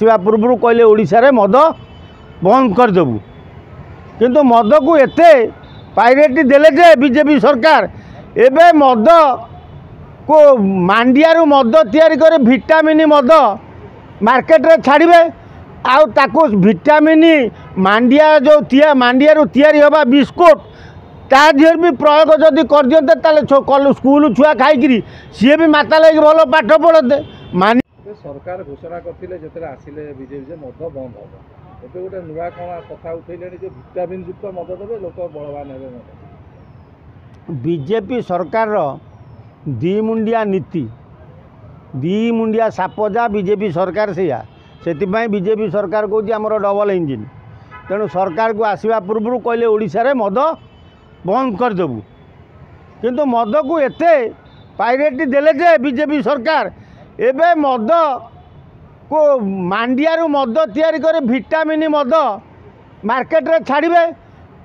आसवा पूर्व कहले ओडिशा रे मद बंद करदेबू किंतु मद को एते प्रायोरिटी देले जे बीजेपी सरकार एबे मद को मांडिया रु मद तैयारी करे विटामिन मद मार्केट रे छाड़िबे आउ ताको विटामिन मांडिया जो मांडिया रु तैयारी होबा बिस्कुट ता दिहर भी प्रयोग जदि कर दियंते ताले स्कूल छुआ खाई सी भी माता लगे भल पाठ पढ़ते मान सरकार घोषणा करथिले जेतरे आसिले बीजेपी जे मद बंद होबो एबे गोटे नुआ कोन कथा उठैलेनी जे विटामिन युक्त मद देबे लोक बलवान हेबे मद बीजेपी सरकार रो दी मुंडिया नीति दी मुंडिया सापजा बीजेपी सरकार सेया सेतिबाई बीजेपी सरकार कहूँ आमर डबल इंजिन तेणु सरकार को आसवा पूर्व कहले ओडिशा रे मद बंद करदेबू किंतु मद को एते प्रायोरिटी देले जे बीजेपी सरकार एबे मद को मांडिया रु मद तैयारी करे विटामिन मद मार्केट रे छाड़िबे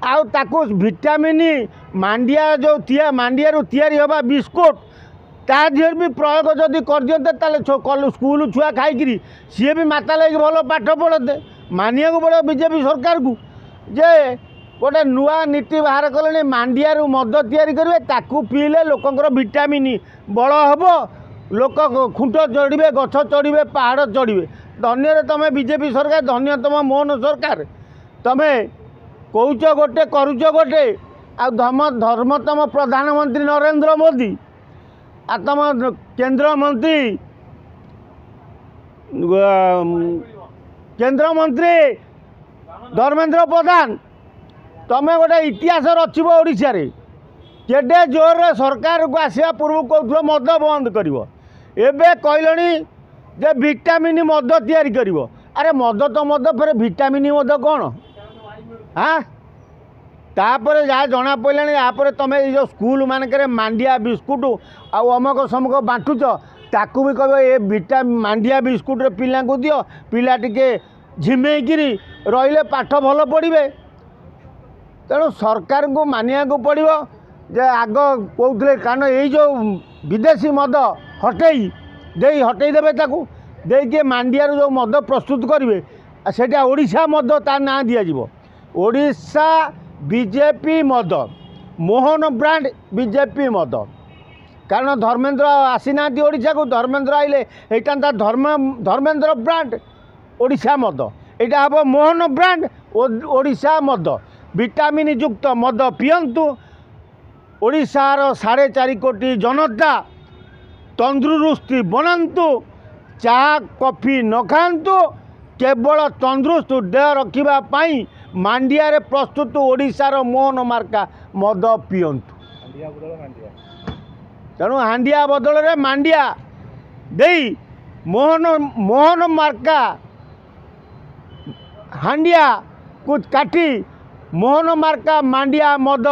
आउ ताको विटामिन मांडिया जो मांडिया रु तैयारी होबा बिस्कुट ता दिहर भी प्रयोग जदि कर दियंते ताले स्कूल छुआ खाई सी भी माता लगे भल पाठ पढ़ते मानिया को पड़े बीजेपी सरकार को जे गोटे नुआ नीति बाहर कले मांडिया रु मद तैयारी करेंगे ताकू पीले लोकंर विटामिन बल हम लोक खुंट चढ़े गछ चढ़े पहाड़ चढ़े धन्य तुम बीजेपी सरकार धन्य तुम मोहन सरकार तुम्हें कौच गोटे करुच गोटे आ धर्म तुम प्रधानमंत्री नरेंद्र मोदी आ तुम केंद्र मंत्री धर्मेंद्र प्रधान तमें गोटे इतिहास रचब ओडिशा रे केडे जोर सरकार को आसवा पूर्व कहूल मद बंद कर एबे कहलनी जे विटामिन मद तैयारी करिवो अरे मद तो मद फिर विटामिन मद कौन हाँ तापर जहाँ जना पड़े यापर तुम जो स्कूल मानक मांडिया बिस्कुट आउ अमक समक बांटुच ताकू भी कह ये मांडिया बिस्कुट पिला को दियो पिला टिके झिमेकरी रहिले पाठ भल पढ़े तेणु सरकार को मानिया को पड़ो जे आग कहते कारण ये जो विदेशी मद हटई देवे ताकू देके मांडिया जो मद प्रस्तुत करेंगे सेटा ओडिशा मद ता ना दिज्व ओडिशा बीजेपी मद मोहन ब्रांड बीजेपी मद कारण धर्मेंद्र आसीना ओडिशा को धर्मेंद्र आइले यहाँ धर्मेंद्र ब्रांड ओडिशा मद यहाँ हम मोहन ब्रांड ओडिशा मद विटामिन युक्त मद पियंतु ओडिशार 4.5 कोटी जनता तंदुरुस्ती बनातु चा कॉफी न खातु केवल तंदुरुस्त देह रखापी मांडिया रे प्रस्तुत ओडिशार मोहन मार्का मद पियंतु तेणु हांडिया बदल रे मांडिया दे मोहन मार्का हांडिया को काटी मोहन मार्का मांडिया मद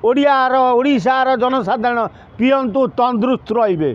ओडिशार जनसाधारण पियंतु तंदुरुस्त रहिबे।